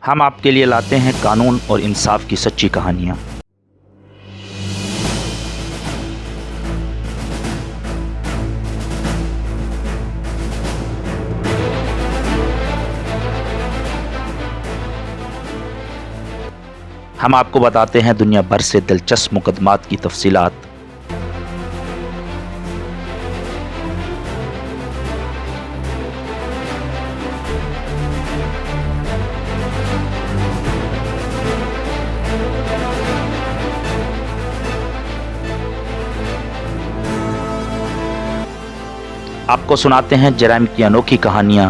ہم آپ کے لیے لاتے ہیں قانون اور انصاف کی سچی کہانیاں۔ ہم آپ کو بتاتے ہیں دنیا بھر سے دلچسپ مقدمات کی تفصیلات۔ آپ کو سناتے ہیں جرائم کی انوکھی کہانیاں۔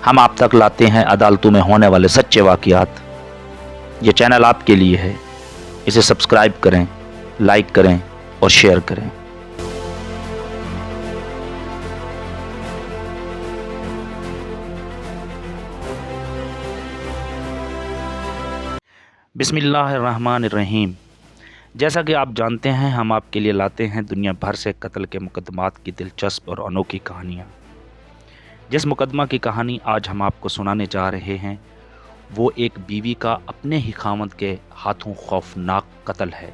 ہم آپ تک لاتے ہیں عدالتوں میں ہونے والے سچے واقعات۔ یہ چینل آپ کے لیے ہے، اسے سبسکرائب کریں، لائک کریں اور شیئر کریں۔ بسم اللہ الرحمن الرحیم۔ جیسا کہ آپ جانتے ہیں، ہم آپ کے لیے لاتے ہیں دنیا بھر سے قتل کے مقدمات کی دلچسپ اور انوکھی کہانیاں۔ جس مقدمہ کی کہانی آج ہم آپ کو سنانے جا رہے ہیں وہ ایک بیوی کا اپنے ہی خاوند کے ہاتھوں خوفناک قتل ہے،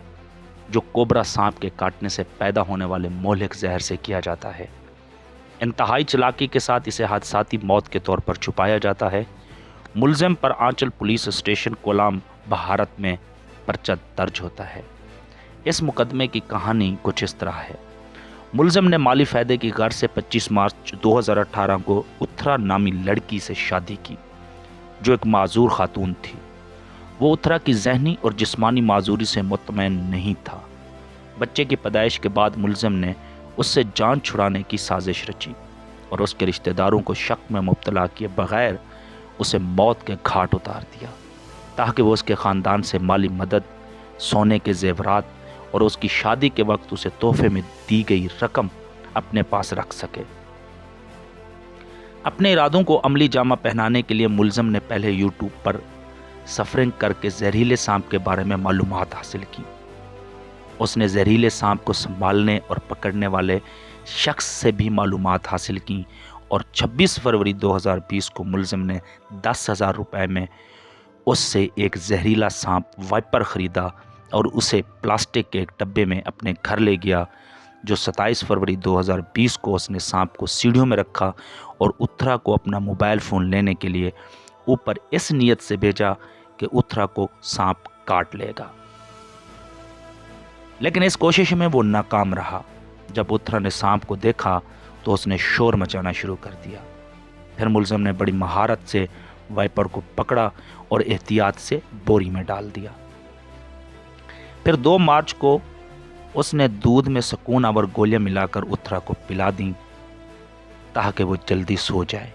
جو کوبرا سانپ کے کاٹنے سے پیدا ہونے والے مہلک زہر سے کیا جاتا ہے۔ انتہائی چلاکی کے ساتھ اسے حادثاتی موت کے طور پر چھپایا جاتا ہے۔ ملزم پر آنچل پولیس اسٹیشن کولام بھارت میں پرچہ درج ہوتا ہے۔ اس مقدمے کی کہانی کچھ اس طرح ہے۔ ملزم نے مالی فائدے کی غرض سے 25 مارچ 2018 کو اتھرا نامی لڑکی سے شادی کی، جو ایک معذور خاتون تھی۔ وہ اتھرا کی ذہنی اور جسمانی معذوری سے مطمئن نہیں تھا۔ بچے کی پیدائش کے بعد ملزم نے اس سے جان چھڑانے کی سازش رچی اور اس کے رشتہ داروں کو شک میں مبتلا کیے بغیر اسے موت کے گھاٹ اتار دیا، تاکہ وہ اس کے خاندان سے مالی مدد، سونے کے زیورات اور اس کی شادی کے وقت اسے تحفے میں دی گئی رقم اپنے پاس رکھ سکے۔ اپنے ارادوں کو عملی جامہ پہنانے کے لیے ملزم نے پہلے یوٹیوب پر سفرنگ کر کے زہریلے سانپ کے بارے میں معلومات حاصل کی۔ اس نے زہریلے سانپ کو سنبھالنے اور پکڑنے والے شخص سے بھی معلومات حاصل کی اور 26 فروری 2020 کو ملزم نے 10,000 روپے میں اس سے ایک زہریلا سانپ وائپر خریدا اور اسے پلاسٹک کے ایک ڈبے میں اپنے گھر لے گیا، جو 27 فروری 2020 کو اس نے سانپ کو سیڑھیوں میں رکھا اور اتھرا کو اپنا موبائل فون لینے کے لیے اوپر اس نیت سے بھیجا کہ اتھرا کو سانپ کاٹ لے گا۔ لیکن اس کوشش میں وہ ناکام رہا۔ جب اتھرا نے سانپ کو دیکھا تو اس نے شور مچانا شروع کر دیا۔ پھر ملزم نے بڑی مہارت سے وائپر کو پکڑا اور احتیاط سے بوری میں ڈال دیا۔ پھر 2 مارچ کو اس نے دودھ میں سکون آور گولیاں ملا کر اتھرا کو پلا دیں تاکہ وہ جلدی سو جائے۔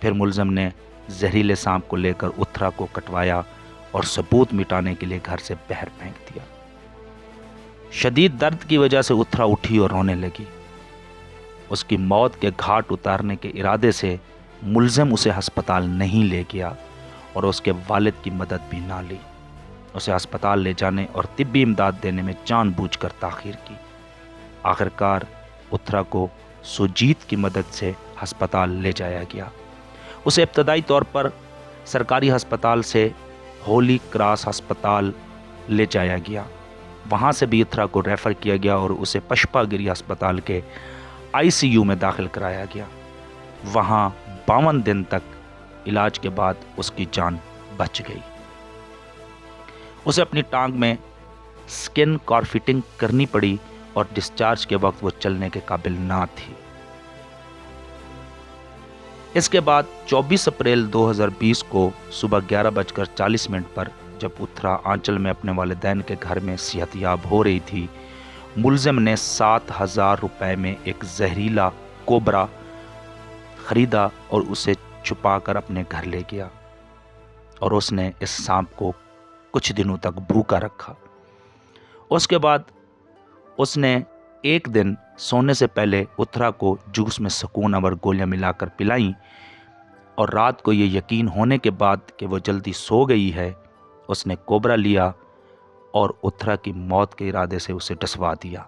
پھر ملزم نے زہریلے سانپ کو لے کر اتھرا کو کٹوایا اور ثبوت مٹانے کے لیے گھر سے باہر پھینک دیا۔ شدید درد کی وجہ سے اتھرا اٹھی اور رونے لگی۔ اس کی موت کے گھاٹ اتارنے کے ارادے سے ملزم اسے ہسپتال نہیں لے گیا اور اس کے والد کی مدد بھی نہ لی۔ اسے ہسپتال لے جانے اور طبی امداد دینے میں جان بوجھ کر تاخیر کی۔ آخرکار اتھرا کو سوجیت کی مدد سے ہسپتال لے جایا گیا۔ اسے ابتدائی طور پر سرکاری ہسپتال سے ہولی کراس ہسپتال لے جایا گیا۔ وہاں سے بھی اتھرا کو ریفر کیا گیا اور اسے پشپا گری ہسپتال کے ICU میں داخل کرایا گیا۔ وہاں 52 دن تک علاج کے بعد اس کی جان بچ گئی۔ اسے اپنی ٹانگ میں سکن کارفٹنگ کرنی پڑی اور ڈسچارج کے وقت وہ چلنے کے قابل نہ تھی۔ اس کے بعد 24 اپریل 2020 کو صبح 11:40 پر جب اتھرا آنچل میں اپنے والدین کے گھر میں صحت یاب ہو رہی تھی، ملزم نے 7,000 روپے میں ایک زہریلا کوبرا خریدا اور اسے چھپا کر اپنے گھر لے گیا اور اس نے اس سانپ کو کچھ دنوں تک بھوکا رکھا۔ اس کے بعد اس نے ایک دن سونے سے پہلے اتھرا کو جوس میں سکون آور گولیاں ملا کر پلائیں اور رات کو یہ یقین ہونے کے بعد کہ وہ جلدی سو گئی ہے، اس نے کوبرا لیا اور اتھرا کی موت کے ارادے سے اسے ڈسوا دیا۔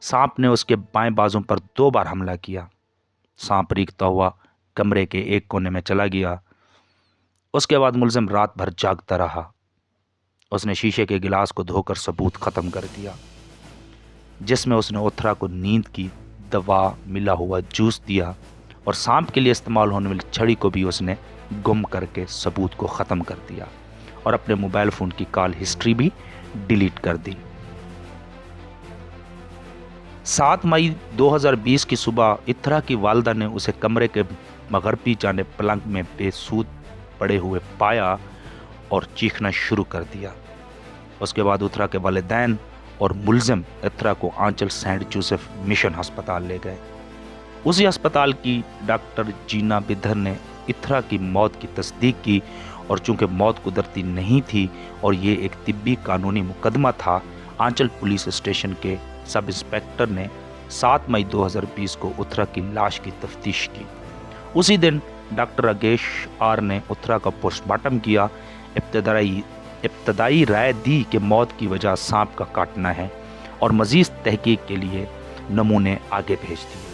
سانپ نے اس کے بائیں بازو پر 2 بار حملہ کیا۔ سانپ ریگتا ہوا کمرے کے ایک کونے میں چلا گیا۔ اس کے بعد ملزم رات بھر جاگتا رہا۔ اس نے شیشے کے گلاس کو دھو کر ثبوت ختم کر دیا، جس میں اس نے اتھرا کو نیند کی دوا ملا ہوا جوس دیا، اور سانپ کے لیے استعمال ہونے والی چھڑی کو بھی اس نے گم کر کے ثبوت کو ختم کر دیا اور اپنے موبائل فون کی کال ہسٹری بھی ڈیلیٹ کر دی۔ 7 مئی 2020 کی صبح اتھرا کی والدہ نے اسے کمرے کے مغربی جانب پلنگ میں بے سود پڑے ہوئے پایا اور چیخنا شروع کر دیا۔ اس کے بعد اتھرا کے والدین اور ملزم اتھرا کو آنچل سینٹ جوزف مشن ہسپتال لے گئے۔ اسی ہسپتال کی ڈاکٹر جینا بدھر نے اتھرا کی موت کی تصدیق کی، اور چونکہ موت قدرتی نہیں تھی اور یہ ایک طبی قانونی مقدمہ تھا، آنچل پولیس اسٹیشن کے سب انسپیکٹر نے 7 مئی 2020 کو اتھرا کی لاش کی تفتیش کی۔ اسی دن ڈاکٹر راگیش آر نے اتھرا کا پوسٹ مارٹم کیا۔ ابتدائی رائے دی کہ موت کی وجہ سانپ کا کاٹنا ہے، اور مزید تحقیق کے لیے نمونے آگے بھیج دیے۔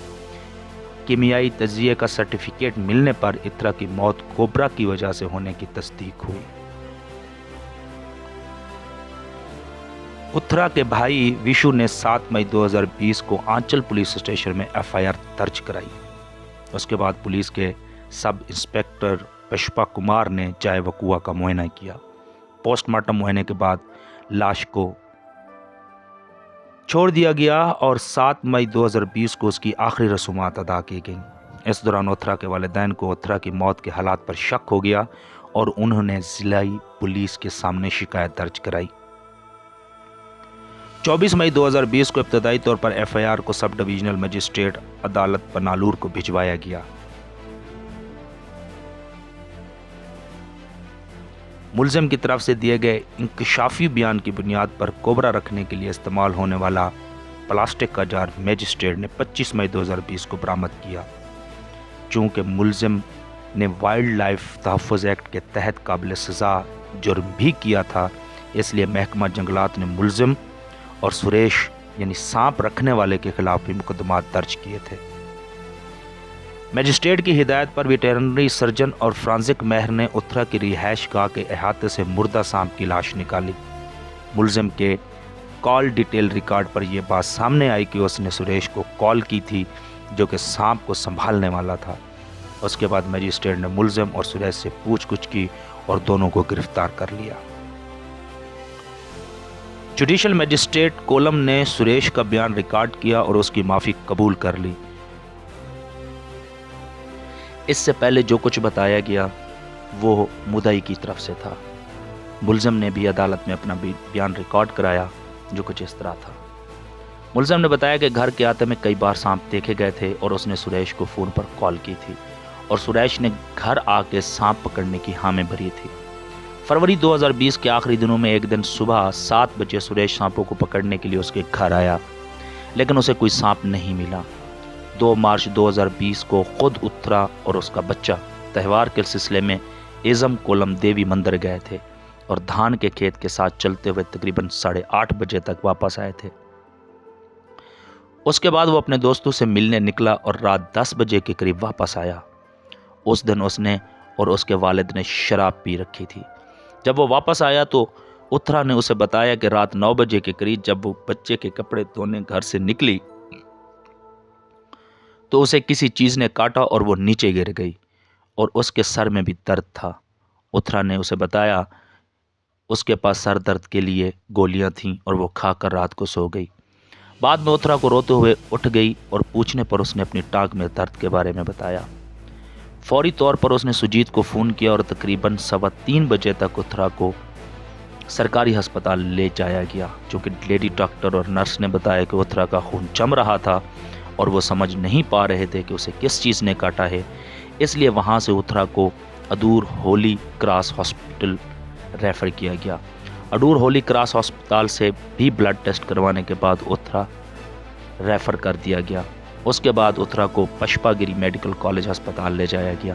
کیمیائی تجزیے کا سرٹیفکیٹ ملنے پر اتھرا کی موت کوبرا کی وجہ سے ہونے کی تصدیق ہوئی۔ اتھرا کے بھائی ویشو نے 7 مئی 2020 کو آنچل پولیس اسٹیشن میں FIR درج کرائی۔ اس کے بعد پولیس کے سب انسپیکٹر پشپا کمار نے جائے وقوع کا معائنہ کیا۔ پوسٹ مارٹم معائنے کے بعد لاش کو چھوڑ دیا گیا اور 7 مئی 2020 کو اس کی آخری رسومات ادا کی گئیں۔ اس دوران اتھرا کے والدین کو اتھرا کی موت کے حالات پر شک ہو گیا اور انہوں نے ضلعی پولیس کے سامنے شکایت درج کرائی۔ 24 مئی 2020 کو ابتدائی طور پر FIR کو سب ڈویژنل مجسٹریٹ عدالت پنالور کو بھجوایا گیا۔ ملزم کی طرف سے دیے گئے انکشافی بیان کی بنیاد پر کوبرا رکھنے کے لیے استعمال ہونے والا پلاسٹک کا جار میجسٹریٹ نے 25 مئی 2020 کو برآمد کیا۔ چونکہ ملزم نے وائلڈ لائف تحفظ ایکٹ کے تحت قابل سزا جرم بھی کیا تھا، اس لیے محکمہ جنگلات نے ملزم اور سریش یعنی سانپ رکھنے والے کے خلاف بھی مقدمات درج کیے تھے۔ میجسٹریٹ کی ہدایت پر ویٹرنری سرجن اور فرانزک ماہر نے اتھرا کی رہائش گاہ کے احاطے سے مردہ سانپ کی لاش نکالی۔ ملزم کے کال ڈیٹیل ریکارڈ پر یہ بات سامنے آئی کہ اس نے سریش کو کال کی تھی، جو کہ سانپ کو سنبھالنے والا تھا۔ اس کے بعد میجسٹریٹ نے ملزم اور سریش سے پوچھ گچھ کی اور دونوں کو گرفتار کر لیا۔ جوڈیشل میجسٹریٹ کولم نے سریش کا بیان ریکارڈ کیا اور اس کی معافی قبول کر لی۔ اس سے پہلے جو کچھ بتایا گیا وہ مدعی کی طرف سے تھا۔ ملزم نے بھی عدالت میں اپنا بیان ریکارڈ کرایا، جو کچھ اس طرح تھا۔ ملزم نے بتایا کہ گھر کے احاطے میں کئی بار سانپ دیکھے گئے تھے اور اس نے سریش کو فون پر کال کی تھی، اور سریش نے گھر آ کے سانپ پکڑنے کی ہامیں بھری تھی۔ فروری 2020 کے آخری دنوں میں ایک دن صبح 7 بجے سریش سانپوں کو پکڑنے کے لیے اس کے گھر آیا، لیکن اسے کوئی سانپ نہیں ملا۔ 2 مارچ 2020 کو خود اتھرا اور اس کا بچہ تہوار کے سلسلے میں ایزم کولم دیوی مندر گئے تھے اور دھان کے کھیت کے ساتھ چلتے ہوئے تقریباً 8:30 بجے تک واپس آئے تھے۔ اس کے بعد وہ اپنے دوستوں سے ملنے نکلا اور رات 10 بجے کے قریب واپس آیا۔ اس دن اس نے اور اس کے والد نے شراب پی رکھی تھی۔ جب وہ واپس آیا تو اتھرا نے اسے بتایا کہ رات 9 بجے کے قریب جب وہ بچے کے کپڑے دھونے گھر سے نکلی تو اسے کسی چیز نے کاٹا اور وہ نیچے گر گئی اور اس کے سر میں بھی درد تھا۔ اتھرا نے اسے بتایا اس کے پاس سر درد کے لیے گولیاں تھیں اور وہ کھا کر رات کو سو گئی۔ بعد میں اتھرا کو روتے ہوئے اٹھ گئی اور پوچھنے پر اس نے اپنی ٹانگ میں درد کے بارے میں بتایا۔ فوری طور پر اس نے سجیت کو فون کیا اور تقریباً 3:15 بجے تک اتھرا کو سرکاری ہسپتال لے جایا گیا۔ چونکہ لیڈی ڈاکٹر اور نرس نے بتایا کہ اتھرا کا خون جم رہا تھا اور وہ سمجھ نہیں پا رہے تھے کہ اسے کس چیز نے کاٹا ہے، اس لیے وہاں سے اتھرا کو Adoor holy cross hospital refer کیا گیا۔ اڈور ہولی کراس ہسپتال سے بھی بلڈ ٹیسٹ کروانے کے بعد اتھرا ریفر کر دیا گیا۔ اس کے بعد اتھرا کو پشپا گری میڈیکل کالج ہسپتال لے جایا گیا۔